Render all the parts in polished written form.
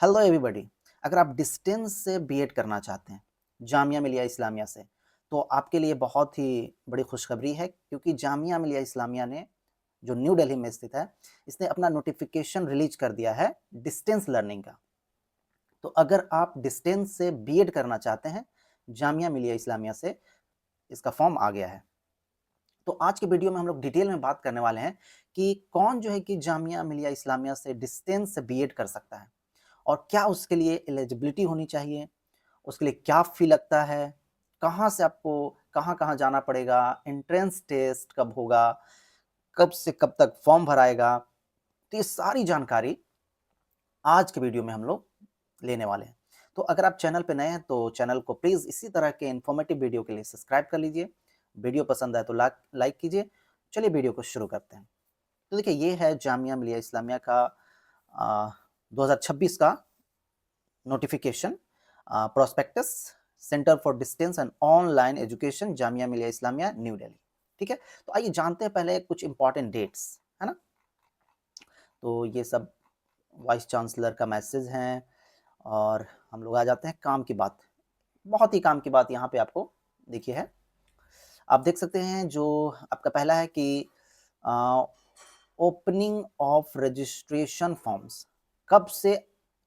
Hello everybody. अगर आप distance से बीएड करना चाहते हैं जामिया मिलिया इस्लामिया से, तो आपके लिए बहुत ही बड़ी खुशखबरी है, क्योंकि जामिया मिलिया इस्लामिया ने, जो न्यू दिल्ली में स्थित है, इसने अपना नोटिफिकेशन रिलीज कर दिया है डिस्टेंस लर्निंग का। तो अगर आप डिस्टेंस से बीएड करना चाहते हैं जामिया मिलिया इस्लामिया से, इसका फॉर्म आ गया है। तो आज की वीडियो में हम लोग डिटेल में बात करने वाले हैं कि कौन जो है कि जामिया मिलिया इस्लामिया से डिस्टेंस से बीएड कर सकता है, और क्या उसके लिए एलिजिबिलिटी होनी चाहिए, उसके लिए क्या फ़ी लगता है, कहाँ से आपको कहाँ-कहाँ जाना पड़ेगा, एंट्रेंस टेस्ट कब होगा, कब से कब तक फॉर्म भराएगा। तो ये सारी जानकारी आज के वीडियो में हम लोग लेने वाले हैं। तो अगर आप चैनल पे नए हैं तो चैनल को प्लीज़ इसी तरह के इन्फॉर्मेटिव वीडियो के लिए सब्सक्राइब कर लीजिए। वीडियो पसंद आए तो लाइक कीजिए। चलिए वीडियो को शुरू करते हैं। तो देखिए, ये है जामिया मिलिया इस्लामिया का 2026 का notification, prospectus, centre for distance and online education, Jamia Millia Islamia, new Delhi. ठीक है, तो आइए जानते हैं पहले कुछ इंपॉर्टेंट डेट्स, है ना। तो ये सब वाइस चांसलर का मैसेज हैं, और हम लोग आ जाते हैं काम की बात। बहुत ही काम की बात यहाँ पे आपको देखिए है। आप देख सकते हैं जो आपका पहला है कि ओपनिंग ऑफ रजिस्ट्रेशन फॉर्म्स, कब से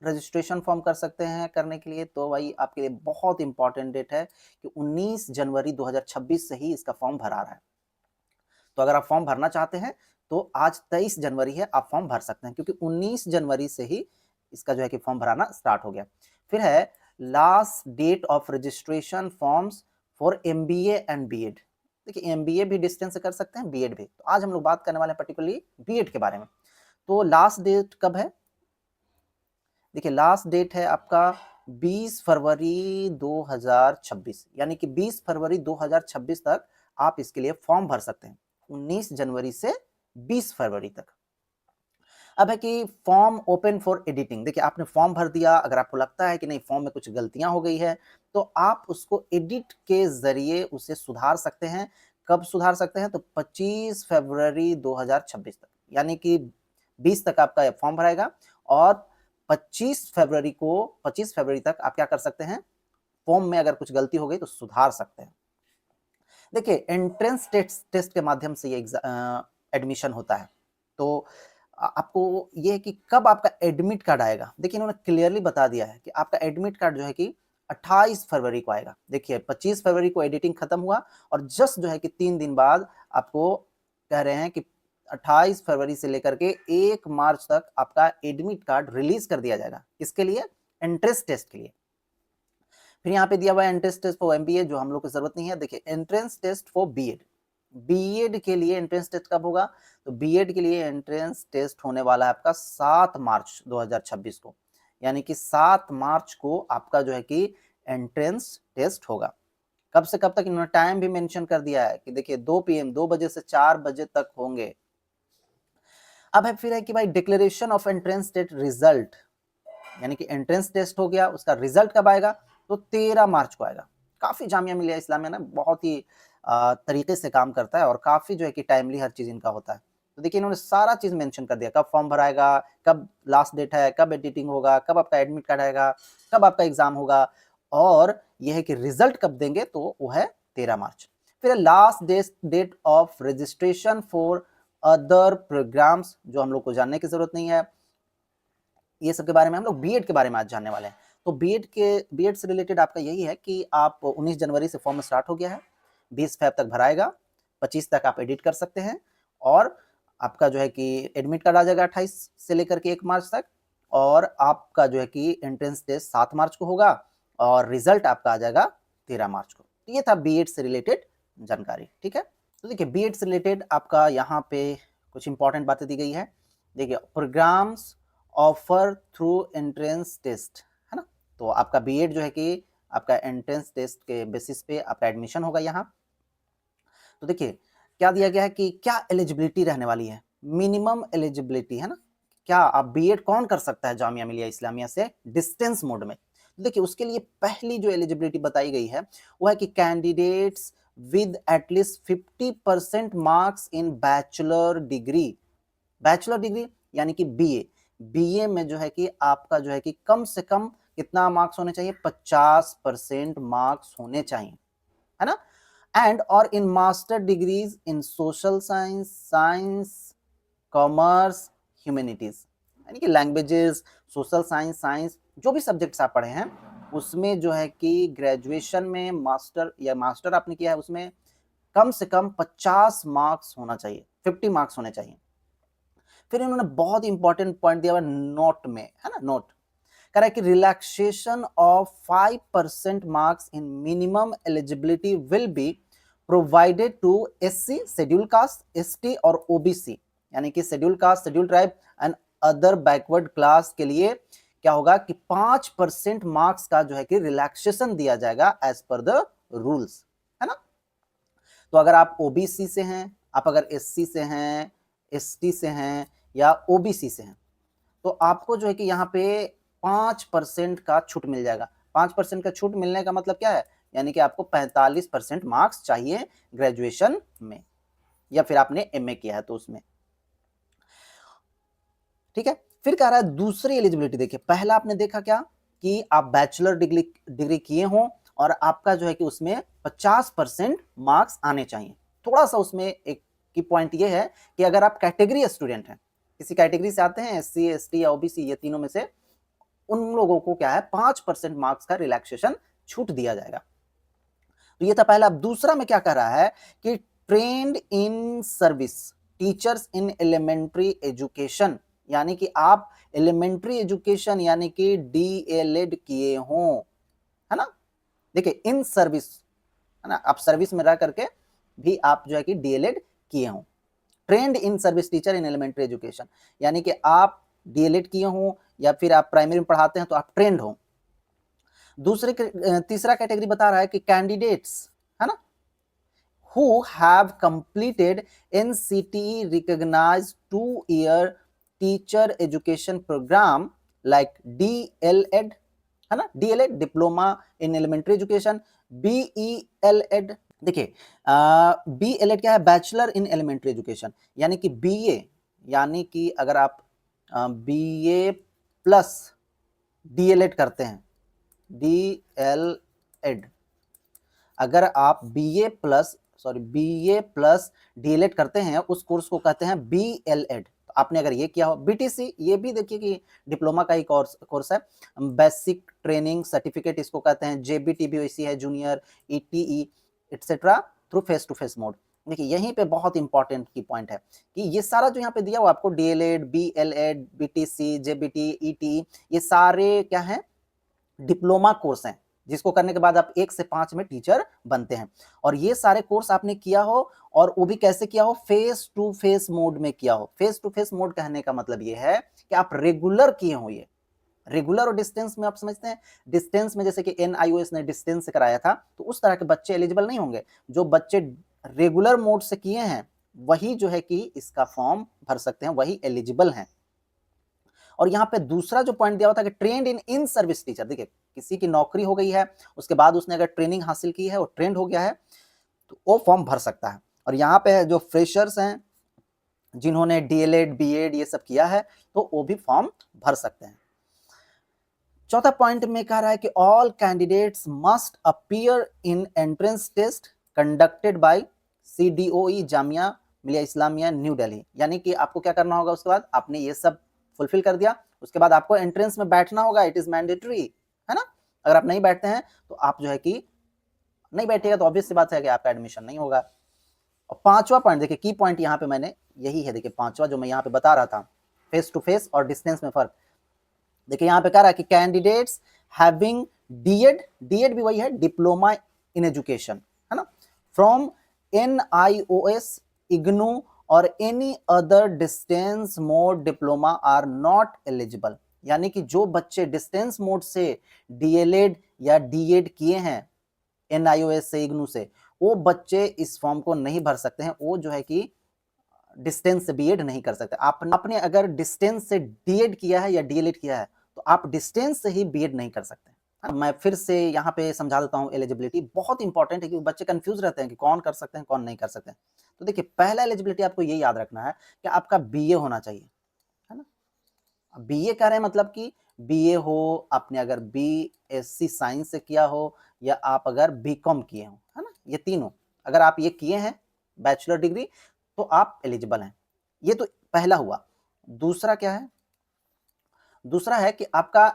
रजिस्ट्रेशन फॉर्म कर सकते हैं करने के लिए। तो भाई आपके लिए बहुत इंपॉर्टेंट डेट है कि 19 जनवरी 2026 से ही इसका फॉर्म भरा रहा है। तो अगर आप फॉर्म भरना चाहते हैं तो आज 23 जनवरी है, आप फॉर्म भर सकते हैं, क्योंकि 19 जनवरी से ही इसका जो है कि फॉर्म भराना स्टार्ट हो गया। फिर है last date of registration forms for MBA and BEd. देखिए, एमबीए भी डिस्टेंस से कर सकते हैं, बीएड भी। तो आज हम लोग बात करने वाले हैं पर्टिकुलरली बीएड के बारे में। तो लास्ट डेट कब है? देखिए, लास्ट डेट है आपका 20 फरवरी 2026, यानी कि 20 फरवरी 2026 तक आप इसके लिए फॉर्म भर सकते हैं, 19 जनवरी से 20 फरवरी तक। अब है कि फॉर्म ओपन फॉर एडिटिंग। देखिए, आपने फॉर्म भर दिया, अगर आपको लगता है कि नहीं फॉर्म में कुछ गलतियां हो गई है, तो आप उसको एडिट के जरिए उसे सुधार सकते हैं। कब सुधार सकते हैं? तो 25 फरवरी 2026 तक, यानी कि 20 तक आपका फॉर्म भराएगा, और 25 फरवरी तक आप क्या कर सकते हैं, फॉर्म में अगर कुछ गलती हो गई तो सुधार सकते हैं। देखिए, एंट्रेंस टेस्ट के माध्यम से ये एडमिशन होता है। तो आपको ये है कि कब आपका एडमिट कार्ड आएगा। देखिए, इन्होंने क्लियरली बता दिया है कि आपका एडमिट कार्ड जो है कि 28 फरवरी को आएगा। देखिए, 25 फरवरी को एडिटिंग खत्म हुआ, और जस्ट जो है कि 3 दिन बाद आपको कह रहे हैं कि 28 फरवरी से लेकर के 1 मार्च तक आपका एडमिट कार्ड रिलीज कर दिया जाएगा। किसके लिए? एंट्रेंस टेस्ट के लिए। फिर यहाँ पे दिया हुआ है एंट्रेंस टेस्ट फॉर एमबीए, जो हम लोग को जरूरत नहीं है। देखिए, entrance test for BEd, BEd के लिए एंट्रेंस टेस्ट कब होगा? तो बीएड के लिए एंट्रेंस टेस्ट होने वाला है आपका 7 मार्च 2026 को, यानी कि 7 मार्च को आपका जो है कि एंट्रेंस टेस्ट होगा। कब से कब तक? इन्होंने टाइम भी मेंशन कर दिया है कि देखिए 2 पीएम, 2 बजे से 4 बजे तक होंगे। अब है फिर है कि भाई declaration of entrance test result, यानी कि एंट्रेंस टेस्ट हो गया, उसका रिजल्ट कब आएगा? तो 13 मार्च को आएगा। काफी जामिया मिलिया इस्लामिया ना बहुत ही तरीके से काम करता है, और काफी जो है कि टाइमली हर चीज इनका होता है। तो देखिए, इन्होंने सारा चीज मेंशन कर दिया, कब फॉर्म भराएगा, कब लास्ट डेट है, कब एडिटिंग होगा, कब आपका एडमिट कार्ड आएगा, कब आपका एग्जाम होगा, और यह है कि रिजल्ट कब देंगे, तो वो है 13 मार्च। फिर last date of registration for other programs, जो हम लोग को जानने की जरूरत नहीं है। ये सब के बारे में हम लोग बीएड के बारे में आज जानने वाले हैं। तो बीएड से रिलेटेड आपका यही है कि आप 19 जनवरी से फॉर्म स्टार्ट हो गया है, 20 फेब तक भराएगा, 25 तक आप एडिट कर सकते हैं, और आपका जो है कि एडमिट कार्ड आ जाएगा 28 से लेकर के 1 मार्च तक, और आपका जो है कि एंट्रेंस टेस्ट 7 मार्च को होगा, और रिजल्ट आपका आ जाएगा 13 मार्च को। तो ये था बीएड से रिलेटेड जानकारी। ठीक है, तो देखिए, बीएड से रिलेटेड आपका यहाँ पे कुछ इंपॉर्टेंट बातें दी गई है। देखिए, programs offer through entrance test, है ना। तो आपका बीएड जो है कि आपका एंट्रेंस टेस्ट के बेसिस पे आपका एडमिशन होगा यहाँ। तो देखिए, क्या दिया गया है कि क्या एलिजिबिलिटी रहने वाली है, मिनिमम एलिजिबिलिटी, है ना। क्या आप बीएड कौन कर सकता है जामिया मिलिया इस्लामिया से डिस्टेंस मोड में? तो देखिए, उसके लिए पहली जो एलिजिबिलिटी बताई गई है वो है कि candidates with at least 50% marks in bachelor degree, यानी कि बीए, बीए में जो है कि आपका जो है कि कम से कम कितना मार्क्स होने चाहिए, 50% मार्क्स होने चाहिए, है ना। एंड और in master degrees in social science, science, commerce, humanities, यानी कि लैंग्वेजेस, सोशल साइंस, साइंस, जो भी सब्जेक्ट्स आप पढ़े हैं उसमें जो है कि ग्रेजुएशन में मास्टर या मास्टर आपने किया है उसमें कम से कम 50 मार्क्स होना चाहिए, 50 मार्क्स होने चाहिए। फिर इन्होंने बहुत इंपॉर्टेंट पॉइंट दिया हुआ नोट में, है ना, नोट कह रहा है कि relaxation of 5% marks in minimum eligibility will be provided to SC, schedule caste, ST और ओबीसी, यानी कि schedule caste, schedule tribe and other backward class के लिए क्या होगा कि 5% मार्क्स का जो है कि रिलैक्सेशन दिया जाएगा एज पर द रूल्स, है ना। तो अगर आप ओबीसी से हैं, आप अगर एससी से हैं, एसटी से हैं या ओबीसी से हैं, तो आपको जो है कि यहाँ पे 5% का छूट मिल जाएगा। 5% का छूट मिलने का मतलब क्या है, यानी कि आपको 45% मार्क्स चाहिए ग्रेजुएशन में, या फिर आपने एमए किया है तो उसमें, ठीक है। फिर कह रहा है दूसरी एलिजिबिलिटी, देखिए पहला आपने देखा क्या कि आप बैचलर डिग्री किए हो और आपका जो है कि उसमें 50% मार्क्स आने चाहिए। थोड़ा सा उसमें एक की पॉइंट ये है कि अगर आप कैटेगरी स्टूडेंट हैं, किसी कैटेगरी से आते हैं, एससी, एसटी या ओबीसी, ये तीनों में से, उन लोगों को क्या है 5% मार्क्स का रिलैक्सेशन छूट दिया जाएगा। तो ये था पहला। दूसरा में क्या कह रहा है कि trained in service teachers in elementary education, यानी कि आप एलिमेंट्री एजुकेशन यानी कि डीएलएड किए हो, है ना। देखिए इन सर्विस, है ना, आप सर्विस में रह करके भी आप जो है कि डीएलएड किए हो। Trained in service teacher in elementary education, यानी कि आप डीएलएड किए हो या फिर आप प्राइमरी में पढ़ाते हैं तो आप ट्रेंड हो। तीसरा कैटेगरी बता रहा है कि कैंडिडेट्स, है ना, who have completed NCTE recognized 2-year teacher education program like DLED, है ना, DLED diploma in elementary education, BELED, देखिए BELED क्या है, बैचलर इन एलिमेंट्री एजुकेशन, यानी कि बीए, यानी कि अगर आप बीए प्लस डीएलएड करते हैं, डीएलएड, अगर आप बीए प्लस डीएलएड करते हैं उस कोर्स को कहते हैं बीएलएड। तो आपने अगर ये किया हो, बीटीसी ये भी देखिए कि डिप्लोमा का ही कोर्स है, बेसिक ट्रेनिंग सर्टिफिकेट इसको कहते हैं, जेबीटी भी वैसी है, junior, ETE etcetera through face to face mode. देखिए यहीं पे बहुत इंपॉर्टेंट की पॉइंट है कि ये सारा जो यहाँ पे दिया हुआ आपको DElEd, B.El.Ed, BTC, JBT, ET, ये सारे क्या है, डिप्लोमा कोर्स हैं जिसको करने के बाद आप 1 से 5 में टीचर बनते हैं। और ये सारे कोर्स आपने किया हो और वो भी कैसे किया हो, फेस टू फेस मोड में किया हो। फेस टू फेस मोड कहने का मतलब ये है कि आप रेगुलर किए हो। ये रेगुलर और डिस्टेंस में आप समझते हैं, डिस्टेंस में जैसे कि एनआईओएस ने डिस्टेंस से कराया था तो उस तरह के बच्चे एलिजिबल नहीं होंगे। जो बच्चे रेगुलर मोड से किए हैं वही जो है कि इसका फॉर्म भर सकते हैं, वही एलिजिबल हैं। और यहाँ पे दूसरा जो पॉइंट दिया हुआ था कि ट्रेंड इन सर्विस टीचर, देखिए किसी की नौकरी हो गई है उसके बाद उसने अगर ट्रेनिंग हासिल की है, वो ट्रेंड हो गया है, तो वो फॉर्म भर सकता है। और यहाँ पे जो फ्रेशर्स हैं जिन्होंने डीएलएड, बीएड ये सब किया है तो वो भी फॉर्म भर सकते हैं। चौथा पॉइंट में कह रहा है कि all candidates must appear in entrance test conducted by CDOE Jamia Millia Islamia new Delhi, यानी कि आपको क्या करना होगा, उसके बाद आपने ये सब फुलफिल कर दिया उसके बाद आपको एंट्रेंस में बैठना होगा, इट इज मैंडेटरी, है ना। अगर आप नहीं बैठते हैं तो आप जो है कि नहीं बैठेगा तो ऑब्वियस सी बात है कि आपका एडमिशन नहीं होगा। और पांचवा पॉइंट देखिए, की पॉइंट यहाँ पे मैंने यही है, देखिए पांचवा जो मैं यहाँ पे बता रहा था, फेस टू फेस और डिस्टेंस में फर्क। देखिए यहाँ पे कह रहा है कि कैंडिडेट्स हैविंग डीएड, डीएड भी वही है, डिप्लोमा इन एजुकेशन, है ना, फ्रॉम एनआईओएस, इग्नू और any other distance mode diploma are not eligible, यानी कि जो बच्चे डिस्टेंस मोड से डीएलएड या डीएड किए हैं एनआईओएस से, इग्नू से, वो बच्चे इस फॉर्म को नहीं भर सकते हैं। वो जो है कि डिस्टेंस से बीएड नहीं कर सकते। आपने अगर डिस्टेंस से डीएड किया है या डीएलएड किया है तो आप डिस्टेंस से ही बीएड नहीं कर सकते। मैं फिर से यहाँ पे समझा देता हूँ, एलिजिबिलिटी बहुत इंपॉर्टेंट है क्योंकि बच्चे कंफ्यूज रहते हैं कि कौन कर सकते हैं कौन नहीं कर सकते हैं। तो देखिए पहला एलिजिबिलिटी आपको ये याद रखना है कि आपका बीए होना चाहिए, है ना, बीए कह रहे हैं मतलब कि बीए हो, आपने अगर बीएससी साइंस से किया हो या आप अगर बीकॉम किए हो, है ना, ये तीनों अगर आप ये किए हैं बैचलर डिग्री तो आप एलिजिबल हैं। ये तो पहला हुआ। दूसरा क्या है, दूसरा है कि आपका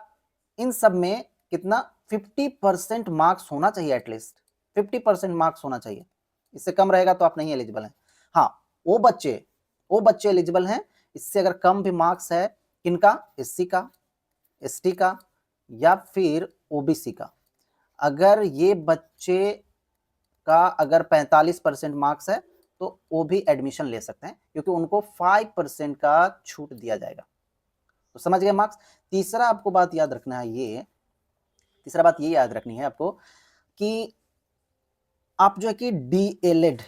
इन सब में कितना 50% मार्क्स होना चाहिए, एटलीस्ट 50% मार्क्स होना चाहिए, इससे कम रहेगा तो आप नहीं एलिजिबल हैं। हाँ, वो बच्चे एलिजिबल हैं, इससे अगर कम भी मार्क्स है, किनका, एससी का, एसटी का या फिर ओबीसी का, अगर ये बच्चे का अगर 45% मार्क्स है तो वो भी एडमिशन ले सकते हैं, क्योंकि उनको 5% का छूट दिया जाएगा। तो समझ गए मार्क्स। तीसरा आपको बात याद रखना है, तीसरा बात ये याद रखनी है आपको कि आप जो है कि डीएलएड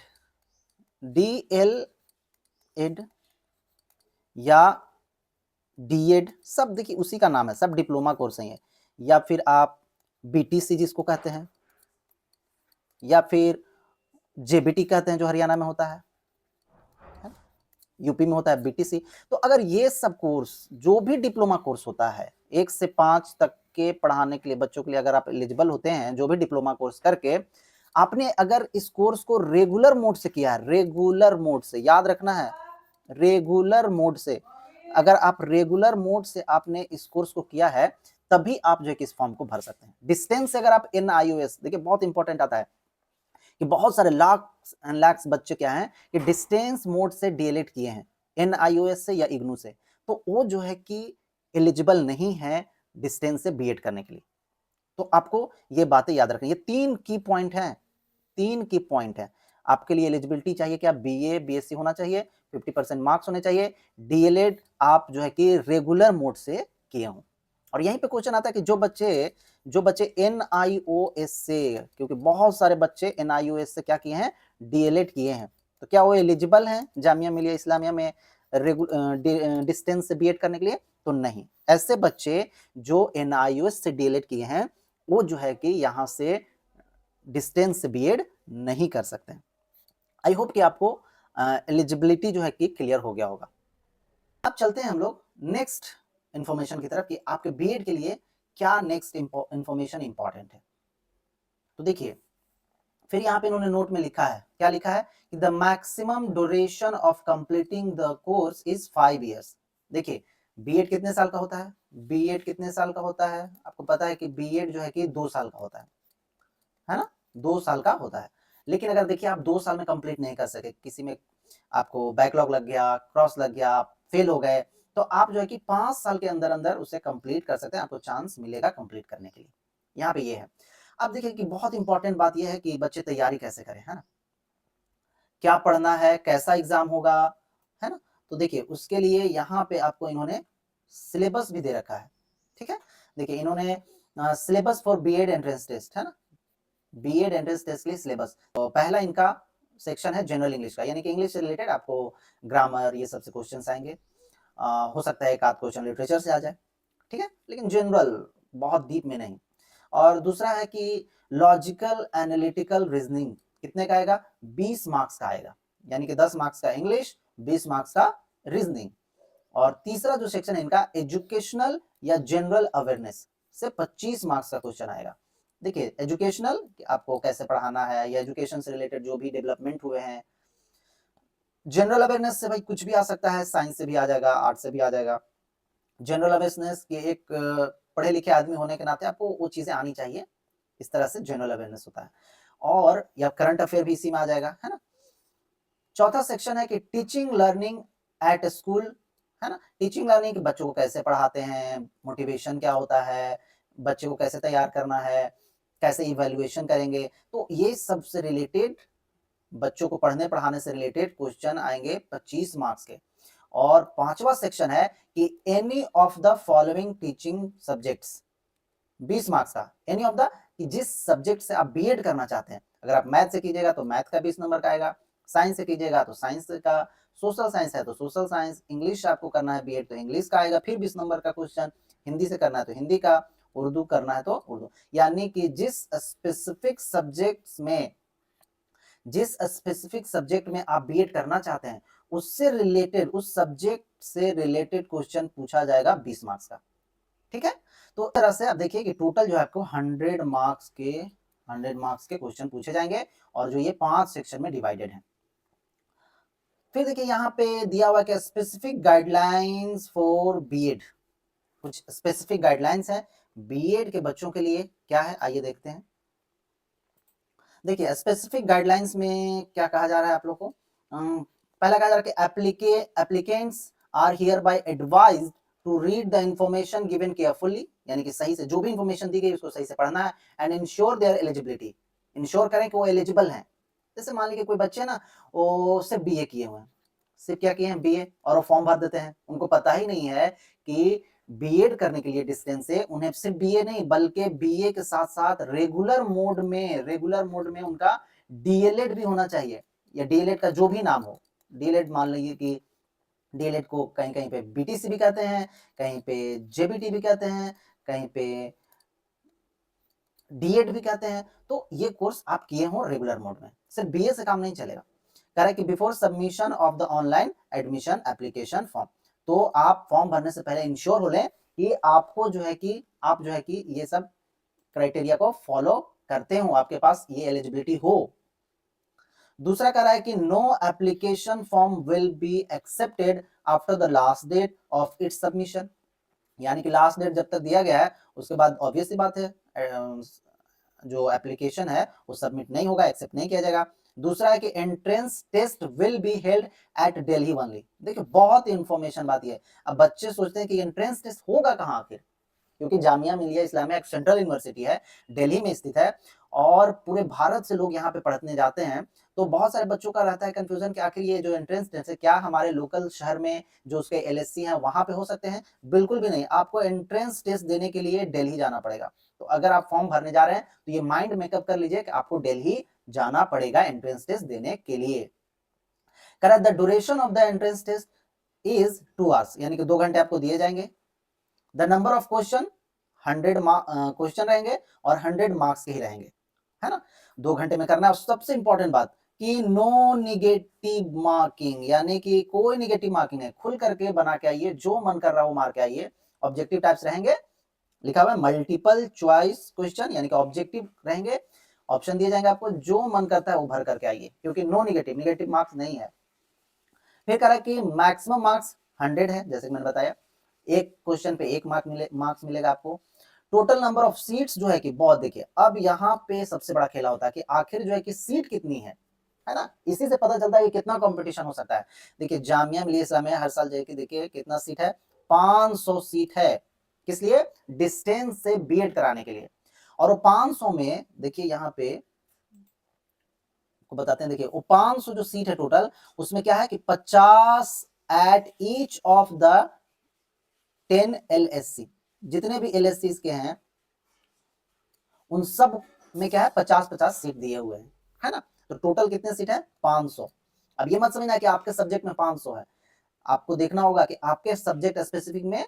या डीएड, सब देखिए उसी का नाम है, सब डिप्लोमा कोर्स है, या फिर आप बीटीसी जिसको कहते हैं, या फिर जेबीटी कहते हैं जो हरियाणा में होता है, यूपी में होता है बीटीसी। तो अगर ये सब कोर्स जो भी डिप्लोमा कोर्स होता है 1 से 5 तक के पढ़ाने के लिए बच्चों के लिए, अगर आप एलिजिबल होते हैं जो भी डिप्लोमा कोर्स करके, आपने अगर इस कोर्स को रेगुलर मोड से किया है, रेगुलर मोड से याद रखना है, रेगुलर मोड से, अगर आप रेगुलर मोड से आपने इस कोर्स को किया है तभी आप जो है कि इस फॉर्म को भर सकते हैं। डिस्टेंस से अगर आप NIOS, देखिए बहुत इंपॉर्टेंट आता है कि बहुत सारे लाख्स एंड लाख्स बच्चे क्या हैं कि डिस्टेंस मोड से डीएलएड किए हैं NIOS से या इग्नू से, तो वो जो है कि एलिजिबल नहीं है डिस्टेंस से बीएड करने के लिए। तो आपको ये बातें याद रखनी, ये 3 की पॉइंट हैं, 3 की पॉइंट है। आपके लिए एलिजिबिलिटी चाहिए क्या, बीए बीएससी होना चाहिए, 50% मार्क्स होने चाहिए, डीएलएड आप जो है कि रेगुलर मोड से किए हों। और यहीं पे क्वेश्चन आता है कि जो बच्चे NIOS से, क्योंकि बहुत सारे बच्चे NIOS से क्या किए हैं, डीएलएड किए हैं, तो क्या वो एलिजिबल हैं जामिया मिलिया इस्लामिया में डिस्टेंस से बीएड करने के लिए? तो नहीं। ऐसे बच्चे जो NIOS से डीएलएड किए हैं वो जो है कि यहाँ से डिस्टेंस से बीएड नहीं कर सकते। आई होप कि आपको एलिजिबिलिटी जो है कि क्लियर हो गया होगा। अब चलते हैं हम लोग नेक्स्ट इंफॉर्मेशन की तरफ कि आपके बीएड के लिए क्या नेक्स्ट इंफॉर्मेशन इंपॉर्टेंट है। तो देखिए, फिर यहाँ पे इन्होंने नोट में लिखा है, क्या लिखा है कि the maximum duration of completing the course is 5 years। देखिए, बीएड कितने साल का होता है, बीएड कितने साल का होता है, आपको पता है कि बीएड जो है कि 2 साल का होता है ना, 2 साल का होता है। लेकिन अगर देखिए आप 2 साल में कंप्लीट नहीं कर सके, किसी में आपको बैकलॉग लग गया, क्रॉस लग गया, फेल हो गए, तो आप जो है कि 5 साल के अंदर अंदर उसे कंप्लीट कर सकते हैं, आपको चांस मिलेगा कंप्लीट करने के लिए। यहाँ पे ये है। अब देखिए कि बहुत इंपॉर्टेंट बात यह है कि बच्चे तैयारी कैसे करें, है ना, क्या पढ़ना है, कैसा एग्जाम होगा, है ना। तो देखिए उसके लिए यहाँ पे आपको इन्होंने सिलेबस भी दे रखा है, ठीक है। देखिए इन्होंने syllabus for BEd entrance test, है ना, बीएड एंट्रेंस टेस्ट के लिए सिलेबस। तो पहला इनका सेक्शन है जनरल इंग्लिश का, यानी कि इंग्लिश से रिलेटेड आपको ग्रामर ये सबसे क्वेश्चंस आएंगे। हो सकता है एक आध क्वेश्चन लिटरेचर से आ जाए, ठीक है, लेकिन जनरल, बहुत डीप में नहीं। और दूसरा है कि लॉजिकल एनालिटिकल रीजनिंग, कितने का आएगा, 20 मार्क्स का आएगा, यानी कि 10 मार्क्स का इंग्लिश, 20 मार्क्स का रीजनिंग। और तीसरा जो सेक्शन है इनका एजुकेशनल या जनरल अवेयरनेस से 25 मार्क्स का क्वेश्चन आएगा। देखिए एजुकेशनल, आपको कैसे पढ़ाना है या एजुकेशन से रिलेटेड जो भी डेवलपमेंट हुए हैं। जनरल अवेयरनेस से भाई कुछ भी आ सकता है, साइंस से भी आ जाएगा, आर्ट से भी आ जाएगा। जनरल अवेयरनेस के एक पढ़े लिखे आदमी होने के नाते आपको वो चीजें आनी चाहिए, इस तरह से जनरल अवेयरनेस होता है। और या करंट अफेयर भी इसी में आ जाएगा, है ना। चौथा सेक्शन है कि टीचिंग लर्निंग एट स्कूल, है ना, टीचिंग लर्निंग, बच्चों को कैसे पढ़ाते हैं, मोटिवेशन क्या होता है, बच्चे को कैसे तैयार करना है, कैसे इवैल्यूएशन करेंगे, तो ये सबसे रिलेटेड बच्चों को पढ़ने पढ़ाने से रिलेटेड क्वेश्चन आएंगे 25 मार्क्स के। और पांचवा सेक्शन है कि any of the following teaching subjects, 20 marks का, एनी ऑफ द, कि जिस सब्जेक्ट से आप बीएड करना चाहते हैं, अगर आप मैथ से कीजिएगा तो मैथ का 20 नंबर का आएगा, साइंस से कीजिएगा तो साइंस का, सोशल साइंस है तो सोशल साइंस, इंग्लिश आपको करना है बीएड तो इंग्लिश का आएगा फिर 20 नंबर का क्वेश्चन, हिंदी से करना है तो हिंदी का, उर्दू करना है तो उर्दू। यानी कि जिस स्पेसिफिक सब्जेक्ट में आप बीएड करना चाहते हैं उससे रिलेटेड, उस सब्जेक्ट से रिलेटेड क्वेश्चन पूछा जाएगा 20 मार्क्स का, ठीक है। तो इस तरह से आप देखिए कि टोटल जो है आपको 100 मार्क्स के क्वेश्चन पूछे जाएंगे और जो ये 5 सेक्शन में डिवाइडेड है। फिर देखिए यहाँ पे दिया हुआ क्या, स्पेसिफिक गाइडलाइंस फॉर बीएड, कुछ स्पेसिफिक गाइडलाइंस है बीएड के बच्चों के लिए, क्या है आइए देखते हैं। देखिए स्पेसिफिक गाइडलाइंस में क्या कहा जा रहा है आप लोग को, पहला कहा जा रहा है कि applicants are hereby advised to read the information given carefully, यानी कि सही से जो भी इंफॉर्मेशन दी गई उसको सही से पढ़ना है, and ensure there eligibility, ensure करें कि वो एलिजिबल हैं। जैसे मान लीजिए कोई बच्चे ना वो सिर्फ बीए किए हुए हैं, सिर्फ क्या किए हैं बीए, और वो फॉर्म भर देते हैं, उनको पता ही नहीं है कि बीएड करने के लिए डिस्टेंस से उन्हें सिर्फ बीए नहीं बल्कि बीए के साथ साथ रेगुलर मोड में उनका डीएलएड भी होना चाहिए, या डीएलएड का जो भी नाम हो, डीएलएड मान लीजिए कि डीएलएड को कहीं कहीं पे बीटीसी भी कहते हैं, कहीं पे जेबीटी भी कहते हैं, कहीं पे डीएड भी कहते हैं। तो ये कोर्स आप किए हो रेगुलर मोड में, सिर्फ बीए से काम नहीं चलेगा। कह रहा है कि before submission of the online admission application form, तो आप फॉर्म भरने से पहले इंश्योर हो लें कि आपको जो है कि आप जो है कि ये सब क्राइटेरिया को फॉलो करते हो, आपके पास ये एलिजिबिलिटी हो। दूसरा कह रहा है कि no application form will be accepted after the last date of its submission, यानी कि लास्ट डेट जब तक दिया गया है उसके बाद ऑब्वियस सी बात है जो एप्लीकेशन है वो सबमिट नहीं होगा, एक्सेप्ट नहीं किया जाएगा। दूसरा है कि entrance test will be held at Delhi only. देखिए बहुत इंफॉर्मेशन बात ये है, अब बच्चे सोचते हैं कि एंट्रेंस टेस्ट होगा कहाँ आखिर, क्योंकि जामिया मिलिया इस्लामिया एक सेंट्रल यूनिवर्सिटी है, दिल्ली में स्थित है और पूरे भारत से लोग यहाँ पे पढ़ने जाते हैं। तो बहुत सारे बच्चों का रहता है कंफ्यूजन कि आखिर ये जो एंट्रेंस टेस्ट है क्या हमारे लोकल शहर में जो उसके एलएससी हैं वहां पे हो सकते हैं, बिल्कुल भी नहीं। आपको एंट्रेंस टेस्ट देने के लिए दिल्ली जाना पड़ेगा। तो अगर आप फॉर्म भरने जा रहे हैं तो ये माइंड मेकअप कर लीजिए कि आपको दिल्ली जाना पड़ेगा एंट्रेंस टेस्ट देने के लिए। The duration of the entrance test is 2 hours, यानी कि 2 घंटे आपको दिए जाएंगे। The number of question 100 question रहेंगे और 100 मार्क्स के ही रहेंगे, है ना। 2 घंटे में करना है। सबसे इंपॉर्टेंट बात कि नो निगेटिव मार्किंग, यानी कि कोई निगेटिव मार्किंग है, खुल करके बना के आइए, जो मन कर रहा है वो मार के आइए। ऑब्जेक्टिव टाइप्स रहेंगे, लिखा हुआ है मल्टीपल चॉइस क्वेश्चन, यानी कि ऑब्जेक्टिव रहेंगे, ऑप्शन दिए जाएंगे आपको, जो मन करता है वो भर करके आइए, क्योंकि नो निगेटिव मार्क्स नहीं है। फिर कह रहा है कि मैक्सिमम मार्क्स 100 है, जैसे कि मैंने बताया, एक क्वेश्चन पे 1 मार्क्स मिलेगा आपको। टोटल नंबर ऑफ सीट्स जो है कि बहुत, देखिए अब यहाँ पे सबसे बड़ा खेला होता है कि आखिर जो है कि सीट कितनी है ना, इसी से पता चलता है कि कितना कंपटीशन हो सकता है। देखिए जामिया मिलिया इस्लामिया हर साल जो है कि देखिए कितना सीट है, 500 सीट है, किस लिए, डिस्टेंस से बीएड कराने के लिए। और वो 500 में देखिए यहाँ पे को बताते हैं, देखिए वो 500 जो सीट है टोटल, उसमें क्या है कि 50 at each of the 10 LSC, जितने भी एलएससी के हैं उन सब में क्या है 50-50 सीट दिए हुए हैं, है ना। तो टोटल कितने सीट है, 500। अब ये मत समझना कि आपके सब्जेक्ट में 500 है, आपको देखना होगा कि आपके सब्जेक्ट स्पेसिफिक में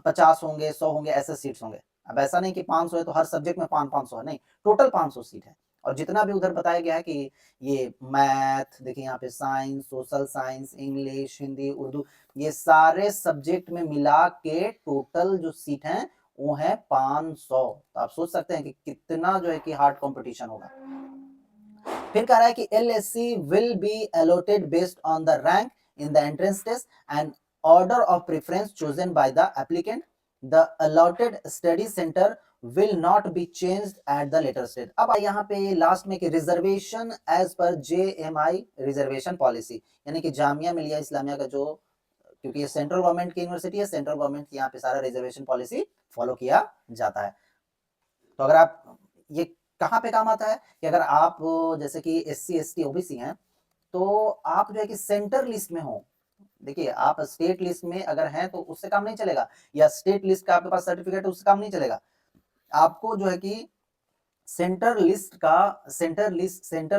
50 होंगे, 100 होंगे, ऐसे सीट्स होंगे। अब ऐसा नहीं कि 500 है तो हर सब्जेक्ट में 500 है, नहीं, टोटल 500 सीट है। और जितना भी उधर बताया गया है कि ये मैथ, देखिए यहाँ पे science, social science, English, Hindi, Urdu, ये सारे सब्जेक्ट में मिला के टोटल जो सीट हैं वो है 500। तो आप सोच सकते हैं कि कितना जो है कि हार्ड कंपटीशन होगा। फिर कह रहा है कि LSC will be allotted based on the rank in the entrance test and order of preference chosen by the applicant. The allotted study center will not be changed at the later stage. अब यहाँ पे last में कि reservation as per JMI reservation policy, यानी कि जामिया मिलिया इस्लामिया का जो, क्योंकि ये सेंट्रल गवर्नमेंट की यूनिवर्सिटी है, सेंट्रल गवर्नमेंट यहाँ पे सारा रिजर्वेशन पॉलिसी फॉलो किया जाता है। तो अगर आप, ये कहाँ पे काम आता है कि अगर आप जैसे कि एससी एसटी ओबीसी हैं तो आप जो है कि सेंटर लिस्ट में हो। देखिए आप स्टेट लिस्ट में अगर हैं तो उससे काम नहीं चलेगा, या स्टेट लिस्ट का आपके पास सर्टिफिकेट है उससे काम नहीं चलेगा। आपको जो है कि सेंटर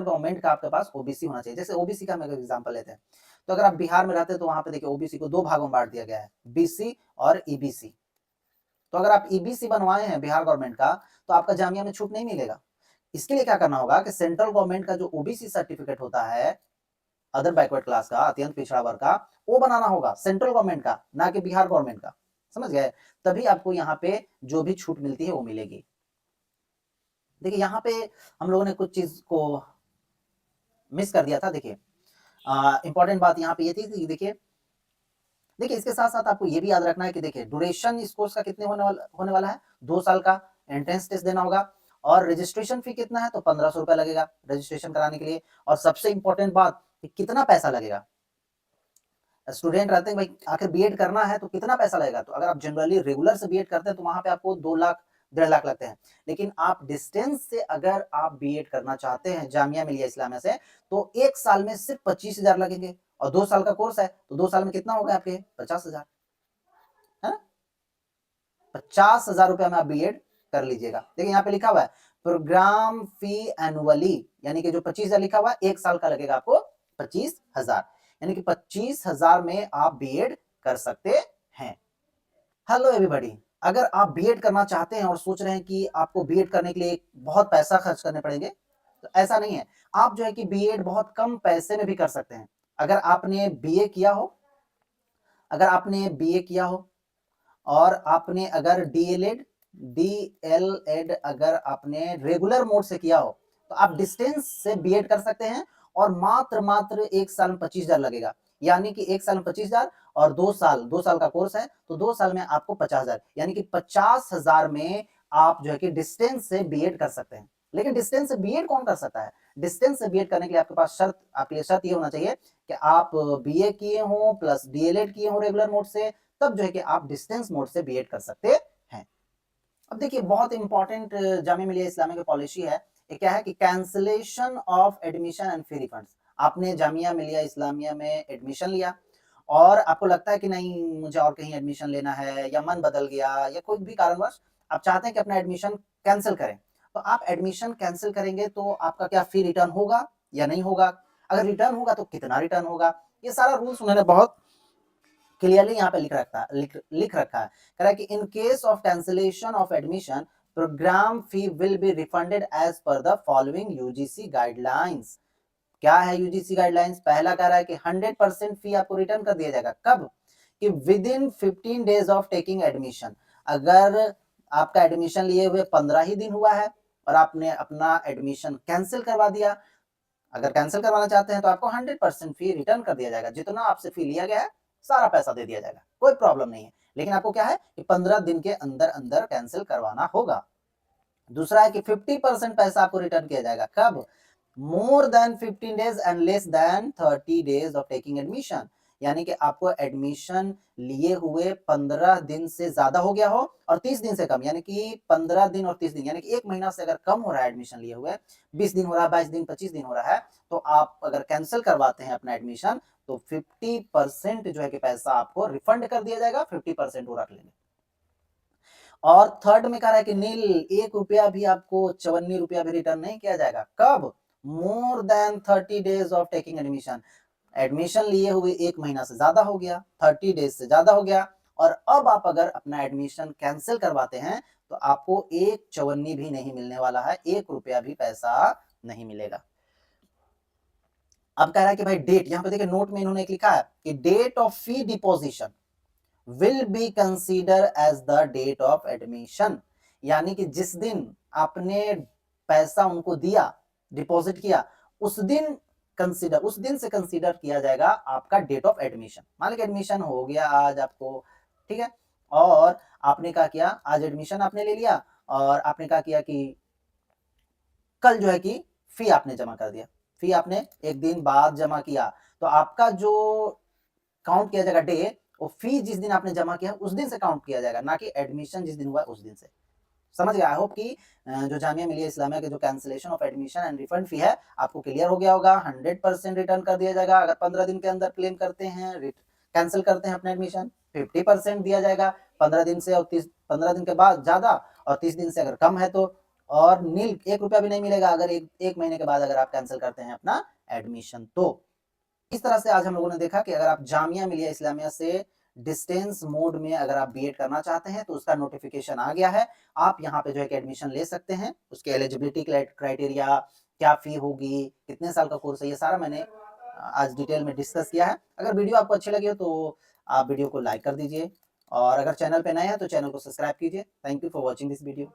गवर्नमेंट का आपके पास ओबीसी होना चाहिए। जैसे ओबीसी का हम एक एग्जांपल लेते हैं, तो अगर आप बिहार में रहते हैं तो वहां पे देखिए ओबीसी को 2 भागों में बांट दिया गया है, बीसी और ईबीसी। तो अगर आप ईबीसी बनवाए हैं बिहार गवर्नमेंट का तो आपका जामिया में छूट नहीं मिलेगा। इसके लिए क्या करना होगा कि सेंट्रल गवर्नमेंट का जो ओबीसी सर्टिफिकेट होता है अदर बैकवर्ड क्लास का, अत्यंत पिछड़ा वर्ग का, वो बनाना होगा, सेंट्रल गवर्नमेंट का, ना कि बिहार गवर्नमेंट का, समझ गए? तभी आपको यहाँ पे जो भी छूट मिलती है वो मिलेगी। देखिए यहाँ पे हम लोगों ने कुछ चीज को मिस कर दिया था। देखिए इंपॉर्टेंट बात यहाँ पे ये थी कि देखिए इसके साथ साथ आपको ये भी याद रखना है कि देखिए ड्यूरेशन इस कोर्स का कितने होने वाला है, 2 साल का। एंट्रेंस टेस्ट देना होगा और रजिस्ट्रेशन फी कितना है, तो 1500 रुपया लगेगा रजिस्ट्रेशन कराने के लिए। और सबसे इंपॉर्टेंट बात कि कितना पैसा लगेगा। स्टूडेंट रहते हैं भाई आखिर बीएड करना है तो कितना पैसा लगेगा, तो अगर आप जनरली रेगुलर से बीएड करते हैं तो वहां पे आपको 2 लाख 1.5 लाख लगते हैं। लेकिन आप डिस्टेंस से अगर आप बीएड करना चाहते हैं जामिया मिलिया इस्लामिया से, तो 1 साल में सिर्फ 25,000 लगेंगे और 2 साल का कोर्स है तो 2 साल में कितना होगा आपके 50,000 है। 50,000 रुपया में आप बीएड कर लीजिएगा। देखिए यहाँ पे लिखा हुआ है प्रोग्राम फी एनुअली, यानी कि जो 25,000 लिखा हुआ है 1 साल का लगेगा आपको 25,000, यानी कि 25,000 में आप बीएड कर सकते हैं। हेलो एवरीबॉडी, अगर आप बीएड करना चाहते हैं और सोच रहे हैं कि आपको बीएड करने के लिए बहुत पैसा खर्च करने पड़ेंगे, तो ऐसा नहीं है। आप जो है कि बीएड बहुत कम पैसे में भी कर सकते हैं। अगर आपने बीए किया हो, अगर आपने बीए किया हो और आपने अगर डीएलएड अगर आपने रेगुलर मोड से किया हो, तो आप डिस्टेंस से बीएड कर सकते हैं और मात्र 1 साल में 25,000 लगेगा। यानी कि 1 साल में 25,000 और 2 साल का कोर्स है तो 2 साल में आपको 50,000, यानी कि 50,000 में आप जो है कि डिस्टेंस से बीएड कर सकते हैं। लेकिन डिस्टेंस से बीएड कौन कर सकता है? डिस्टेंस से बीएड करने के लिए आपके पास आपके लिए शर्त ये होना चाहिए कि आप बीए किए हो प्लस डीएलएड किए हो रेगुलर मोड से, तब जो है कि आप डिस्टेंस मोड से बीएड कर सकते हैं। अब देखिए बहुत इंपॉर्टेंट जामिया मिलिया इस्लामिया की पॉलिसी है, ये क्या है कि cancellation of admission and free refunds. आपने जामिया मिलिया इस्लामिया में एडमिशन लिया और आपको लगता है कि नहीं मुझे और कहीं एडमिशन लेना है, या मन बदल गया या कोई भी कारणवश आप चाहते हैं कि अपना एडमिशन कैंसिल करें, तो आप एडमिशन कैंसिल करेंगे तो आपका क्या फी रिटर्न होगा या नहीं होगा? अगर रिटर्न होगा तो कितना रिटर्न होगा? ये सारा रूल्स उन्होंने बहुत क्लियरली यहाँ पे लिख रखा है। कह रहा है कि in case of cancellation of admission program fee will be refunded as per the following UGC guidelines. क्या है यूजीसी गाइडलाइंस? पहला कह रहा है कि 100% फी आपको रिटर्न कर दिया जाएगा। कब? कि with in 15 days of taking admission. अगर आपका एडमिशन लिए हुए 15 ही दिन हुआ है और आपने अपना एडमिशन कैंसिल करवा दिया, अगर कैंसिल करवाना चाहते हैं तो आपको 100% फी रिटर्न कर दिया जाएगा। जितना आपसे फी लिया गया है सारा पैसा दे दिया जाएगा, कोई प्रॉब्लम नहीं है। लेकिन आपको क्या है कि 15 दिन के अंदर अंदर कैंसिल करवाना होगा। दूसरा है कि 50% पैसा आपको रिटर्न किया जाएगा। कब? More than 15 days and less than 30 days of taking admission. यानी कि आपको एडमिशन लिए हुए 15 दिन से ज्यादा हो गया हो और 30 दिन से कम, यानी कि 15 दिन और 30 दिन, यानी कि 1 महीना से अगर कम हो रहा है एडमिशन लिए हुए, 20 दिन हो रहा है, 22 दिन, 25 दिन हो रहा है, तो आप अगर कैंसिल करवाते हैं अपना एडमिशन तो 50% जो है कि पैसा आपको रिफंड कर दिया जाएगा, 50% वो रख लेंगे। और थर्ड में कह रहा है कि नील 1 रुपया भी आपको 54 रुपया भी रिटर्न नहीं किया जाएगा। कब? More than 30 days of taking admission. Admission लिए हुए 1 महीना से ज्यादा हो गया, 30 डेज से ज्यादा हो गया, और अब आप अगर अपना एडमिशन कैंसिल करवाते हैं तो आपको 1 भी नहीं मिलने वाला है, 1 रुपया भी पैसा नहीं मिलेगा। अब कह रहा है कि भाई डेट, यहां पे देखिए नोट में इन्होंने लिखा है कि date of fee deposition will be consider as the date of admission. यानी कि जिस दिन आपने पैसा उनको दिया, डिपॉजिट किया, उस दिन से कंसीडर किया जाएगा आपका डेट ऑफ एडमिशन। मान लीजिए एडमिशन हो गया आज आपको, ठीक है, और आपने क्या किया, आज एडमिशन आपने ले लिया और आपने क्या किया कि कल जो है कि फी आपने जमा कर दिया, फी आपने 1 दिन बाद जमा किया, तो आपका जो काउंट किया जाएगा डे, वो फी जिस दिन आपने जमा किया उस दिन से काउंट किया जाएगा, ना कि एडमिशन जिस दिन हुआ उस दिन से। समझ गया? आई होप कि जो जामिया मिलिया इस्लामिया के जो cancellation of admission and refund fee है आपको क्लियर हो गया होगा। 100% रिटर्न कर दिया जाएगा। अगर 15 दिन के अंदर क्लेम करते हैं, कैंसिल करते हैं अपना एडमिशन, 50% दिया जाएगा 15 दिन से, और 15 दिन के बाद ज्यादा, और 30 दिन से अगर कम है तो, और नील 1 रुपया भी नहीं मिलेगा अगर एक महीने के बाद अगर आप कैंसिल करते हैं अपना एडमिशन तो। इस तरह से आज हम लोगों ने देखा कि अगर आप जामिया मिलिया इस्लामिया से डिस्टेंस मोड में अगर आप बीएड करना चाहते हैं तो उसका नोटिफिकेशन आ गया है। आप यहाँ पे जो है कि एडमिशन ले सकते हैं। उसके एलिजिबिलिटी क्राइटेरिया, क्या फी होगी, कितने साल का कोर्स है, ये सारा मैंने आज डिटेल में डिस्कस किया है। अगर वीडियो आपको अच्छी लगी हो तो आप वीडियो को लाइक कर दीजिए और अगर चैनल पे नए हैं तो चैनल को सब्सक्राइब कीजिए। Thank you for watching this video.